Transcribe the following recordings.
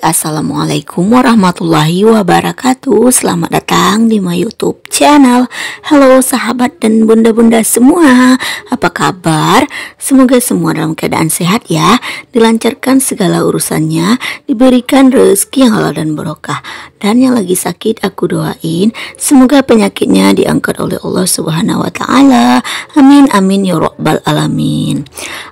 Assalamualaikum warahmatullahi wabarakatuh. Selamat datang di my YouTube channel. Halo sahabat dan bunda-bunda semua, apa kabar? Semoga semua dalam keadaan sehat ya, dilancarkan segala urusannya, diberikan rezeki yang halal dan barokah. Dan yang lagi sakit aku doain semoga penyakitnya diangkat oleh Allah Subhanahu wa taala. Amin amin ya rabbal alamin.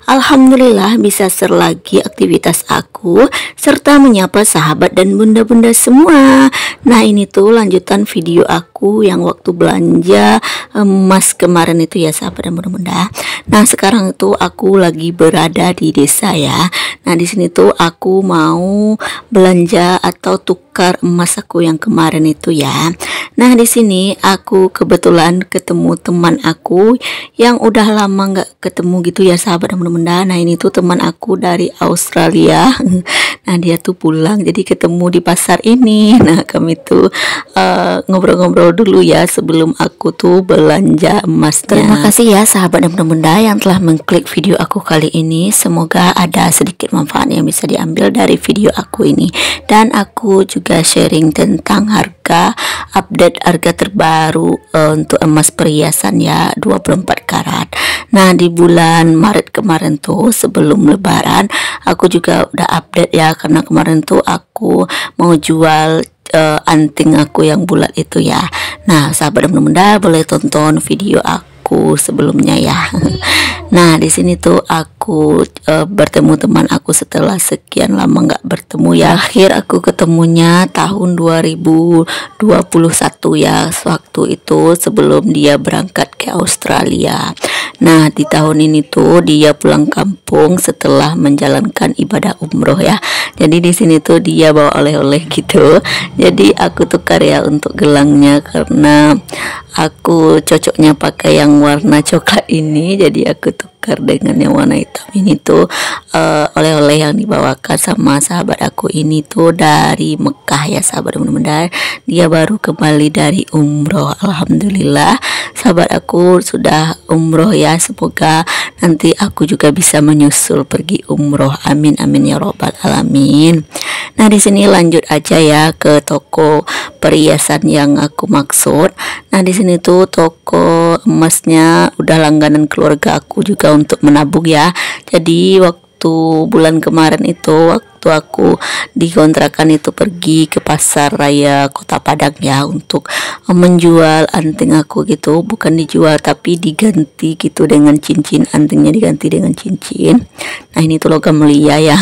Alhamdulillah bisa share lagi aktivitas aku serta menyapa sahabat dan bunda-bunda semua. Nah, ini tuh lanjutan video aku yang waktu belanja emas kemarin itu ya sahabat dan bunda-bunda. Nah, sekarang itu aku lagi berada di desa ya. Nah, di sini tuh aku mau belanja atau tukar emas aku yang kemarin itu ya. Nah, di sini aku kebetulan ketemu teman aku yang udah lama nggak ketemu gitu ya sahabat dan bunda-bunda. Nah, ini tuh teman aku dari Australia. Nah, dia tuh pulang jadi ketemu di pasar ini. Nah, kami tuh ngobrol-ngobrol dulu ya sebelum aku tuh belanja emasnya. Terima kasih ya sahabat dan bunda-bunda yang telah mengklik video aku kali ini. Semoga ada sedikit manfaat yang bisa diambil dari video aku ini. Dan aku juga sharing tentang harga, update harga terbaru untuk emas perhiasan ya 24 karat. Nah, di bulan Maret kemarin tuh sebelum lebaran aku juga udah update ya, karena kemarin tuh aku mau jual anting aku yang bulat itu ya. Nah, sahabat dan bunda boleh tonton video aku sebelumnya ya. Nah, di sini tuh aku bertemu teman aku setelah sekian lama nggak bertemu ya. Akhir aku ketemunya tahun 2021 ya, waktu itu sebelum dia berangkat ke Australia. Nah, di tahun ini tuh dia pulang kampung setelah menjalankan ibadah umroh ya. Jadi di sini tuh dia bawa oleh-oleh gitu. Jadi aku tukar ya untuk gelangnya karena aku cocoknya pakai yang warna coklat ini. Jadi aku tukar dengan yang warna hitam ini tuh oleh-oleh yang dibawakan sama sahabat aku ini tuh dari Mekah ya sahabat benar-benar. Dia baru kembali dari umroh. Alhamdulillah sahabat aku sudah umroh ya. Semoga nanti aku juga bisa menyusul pergi umroh. Amin amin ya robbal alamin. Nah, di sini lanjut aja ya ke toko perhiasan yang aku maksud. Nah, di sini tuh toko emasnya udah langganan keluarga aku juga untuk menabung ya. Jadi waktu bulan kemarin itu, waktu aku dikontrakan itu pergi ke pasar raya Kota Padang ya untuk menjual anting aku gitu. Bukan dijual tapi diganti gitu dengan cincin, antingnya diganti dengan cincin. Nah, ini tuh logam mulia ya.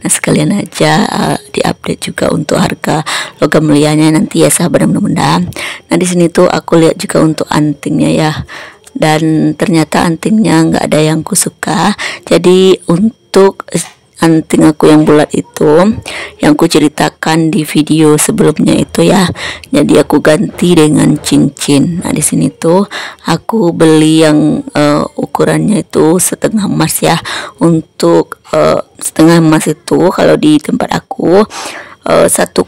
Nah, sekalian aja diupdate juga untuk harga logam mulianya nanti ya sahabat dan bunda. Nah, di sini tuh aku lihat juga untuk antingnya ya. Dan ternyata antingnya nggak ada yang kusuka. Jadi untuk anting aku yang bulat itu yang ku ceritakan di video sebelumnya itu ya, jadi aku ganti dengan cincin. Nah, di sini tuh aku beli yang ukurannya itu setengah emas ya. Untuk setengah emas itu kalau di tempat aku 1,25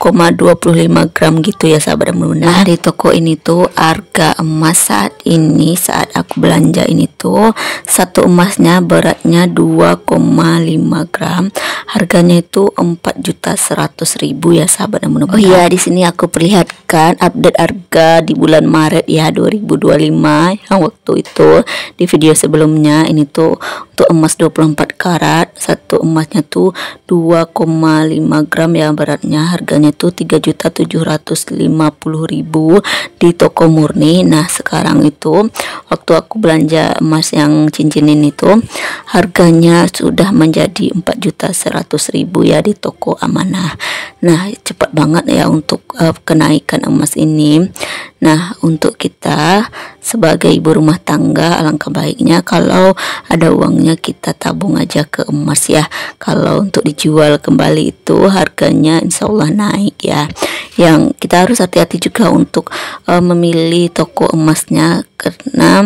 gram gitu ya sahabat dan bunda. Nah, di toko ini tuh harga emas saat ini, saat aku belanja ini tuh satu emasnya beratnya 2,5 gram, harganya itu 4.100.000 ya sahabat dan bunda. Oh iya, di sini aku perlihatkan update harga di bulan Maret ya 2025 yang waktu itu di video sebelumnya. Ini tuh untuk emas 24 karat, satu emasnya tuh 2,5 gram ya beratnya, harganya tuh 3.750.000 di toko murni. Nah, sekarang itu waktu aku belanja emas yang cincin ini tuh harganya sudah menjadi 4.100.000 ya di toko Amanah. Nah, cepat banget ya untuk kenaikan emas ini. Nah, untuk kita sebagai ibu rumah tangga alangkah baiknya kalau ada uangnya kita tabung aja ke emas ya. Kalau untuk dijual kembali itu harganya insya Allah naik ya. Yang kita harus hati-hati juga untuk memilih toko emasnya, karena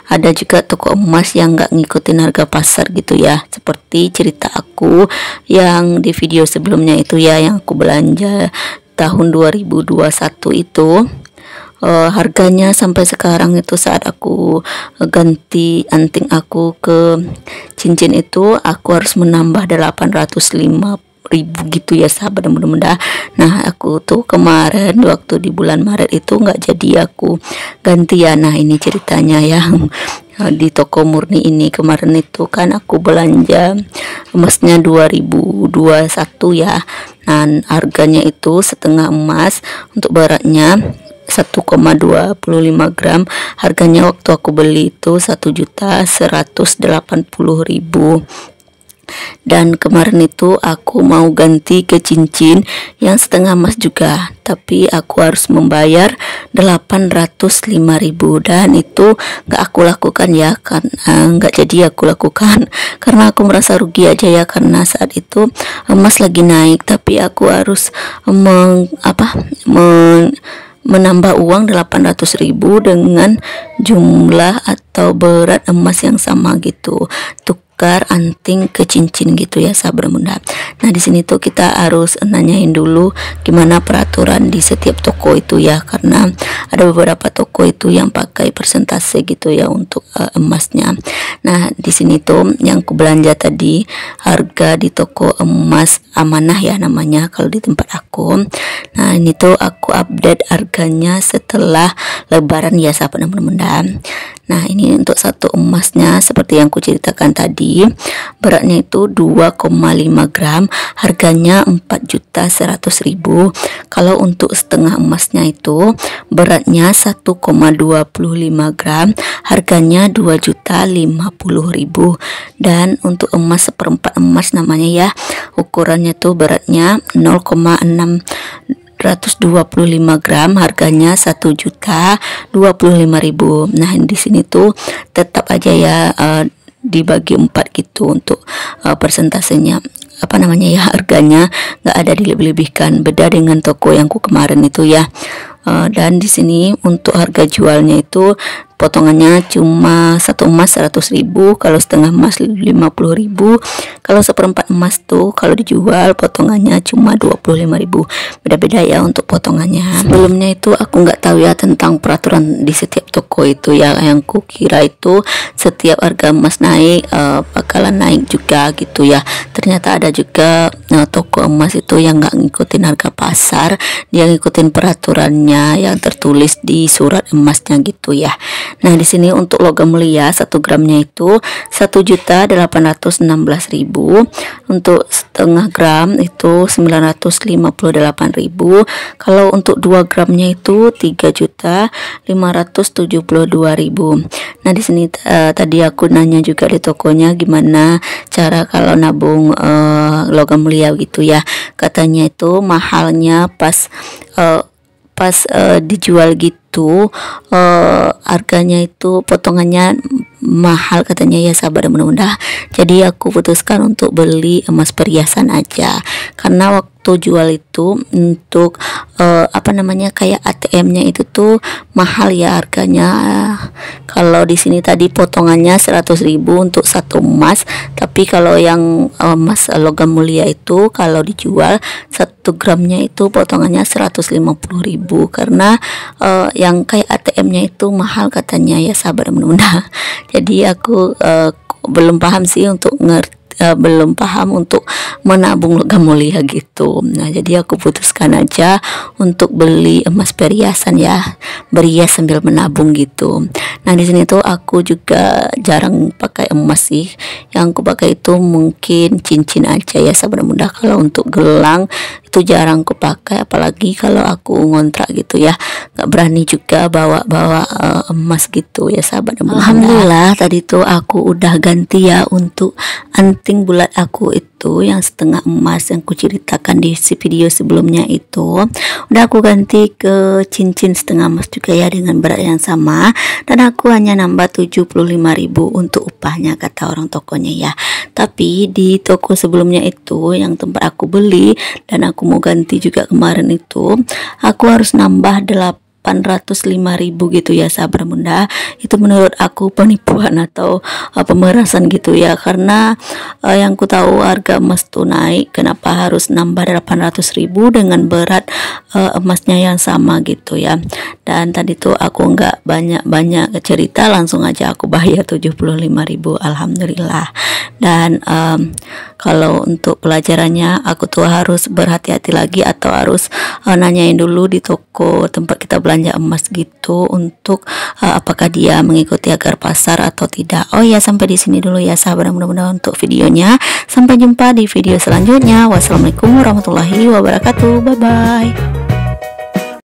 ada juga toko emas yang nggak ngikutin harga pasar gitu ya. Seperti cerita aku yang di video sebelumnya itu ya, yang aku belanja tahun 2021 itu. Harganya sampai sekarang itu saat aku ganti anting aku ke cincin itu aku harus menambah 850 ribu gitu ya sahabat dan bunda. Nah aku tuh kemarin waktu di bulan Maret itu nggak jadi aku ganti ya. Nah ini ceritanya ya. Di toko murni ini kemarin itu kan aku belanja emasnya 2021 ya. Nah harganya itu setengah emas untuk beratnya 1,25 gram. Harganya waktu aku beli itu 1.180.000. Dan kemarin itu aku mau ganti ke cincin yang setengah emas juga, tapi aku harus membayar 805.000 dan itu nggak aku lakukan ya, kan nggak jadi aku lakukan karena aku merasa rugi aja ya, karena saat itu emas lagi naik tapi aku harus menambah uang 800.000 dengan jumlah atau berat emas yang sama gitu, tukar anting ke cincin gitu ya sahabat bunda. Nah di sini tuh kita harus nanyain dulu gimana peraturan di setiap toko itu ya, karena ada beberapa toko itu yang pakai persentase gitu ya untuk emasnya. Nah di sini tuh yang aku belanja tadi harga di toko emas Amanah ya namanya kalau di tempat aku. Nah ini tuh aku update harganya setelah lebaran ya sahabat dan bunda. Nah ini untuk satu emasnya seperti yang aku ceritakan tadi, beratnya itu 2,5 gram, harganya 4.100.000. Kalau untuk setengah emasnya itu beratnya 1,25 gram, harganya 2.050.000. Dan untuk emas seperempat emas namanya ya, ukurannya tuh beratnya 0,625 gram, harganya 1.025.000. Nah di sini tuh tetap aja ya dibagi 4 gitu untuk persentasenya harganya nggak ada dilebih-lebihkan, beda dengan toko yang kemarin itu ya. Dan di sini untuk harga jualnya itu potongannya cuma satu emas 100.000, kalau setengah emas 50.000, kalau seperempat emas tuh kalau dijual potongannya cuma 25.000. Beda-beda ya untuk potongannya. Sebelumnya itu aku nggak tahu ya tentang peraturan di setiap toko itu ya, yang ku kira itu setiap harga emas naik bakalan naik juga gitu ya. Ternyata ada juga toko emas itu yang nggak ngikutin harga pasar, dia ngikutin peraturannya yang tertulis di surat emasnya gitu ya. Nah di sini untuk logam mulia 1 gramnya itu 1.816.000, untuk setengah gram itu 958.000, kalau untuk 2 gramnya itu 3.572.000. Nah di sini tadi aku nanya juga di tokonya gimana cara kalau nabung logam mulia gitu ya, katanya itu mahalnya pas dijual gitu, harganya itu potongannya mahal katanya ya sahabat dan bunda. Jadi aku putuskan untuk beli emas perhiasan aja, karena waktu jual itu untuk kayak ATM-nya itu tuh mahal ya harganya. Kalau di sini tadi potongannya 100.000 untuk satu emas, tapi kalau yang emas logam mulia itu kalau dijual 1 gramnya itu potongannya 150.000, karena yang kayak ATM-nya itu mahal katanya ya sahabat dan bunda. Jadi aku belum paham sih untuk belum paham untuk menabung logam mulia gitu. Nah jadi aku putuskan aja untuk beli emas perhiasan ya, berias sambil menabung gitu. Nah di sini tuh aku juga jarang pakai emas sih, yang aku pakai itu mungkin cincin aja ya sahabat muda. Kalau untuk gelang itu jarang aku pakai, apalagi kalau aku ngontrak gitu ya, nggak berani juga bawa emas gitu ya sahabat muda. Alhamdulillah tadi tuh aku udah ganti ya untuk anting bulat aku itu yang setengah emas yang ku ceritakan di video sebelumnya itu, udah aku ganti ke cincin setengah emas juga ya dengan berat yang sama, dan aku hanya nambah 75.000 untuk upahnya kata orang tokonya ya. Tapi di toko sebelumnya itu yang tempat aku beli dan aku mau ganti juga kemarin itu, aku harus nambah 805.000 gitu ya sahabat bunda. Itu menurut aku penipuan atau pemerasan gitu ya, karena yang ku tahu harga emas tuh naik, kenapa harus nambah 800.000 dengan berat emasnya yang sama gitu ya. Dan tadi tuh aku nggak banyak-banyak cerita, langsung aja aku bayar 75.000, alhamdulillah. Dan kalau untuk pelajarannya aku tuh harus berhati-hati lagi atau harus nanyain dulu di toko tempat kita belanja emas gitu untuk apakah dia mengikuti agar pasar atau tidak. Oh ya, sampai di sini dulu ya sahabat, mudah-mudahan untuk videonya. Sampai jumpa di video selanjutnya. Wassalamualaikum warahmatullahi wabarakatuh. Bye bye.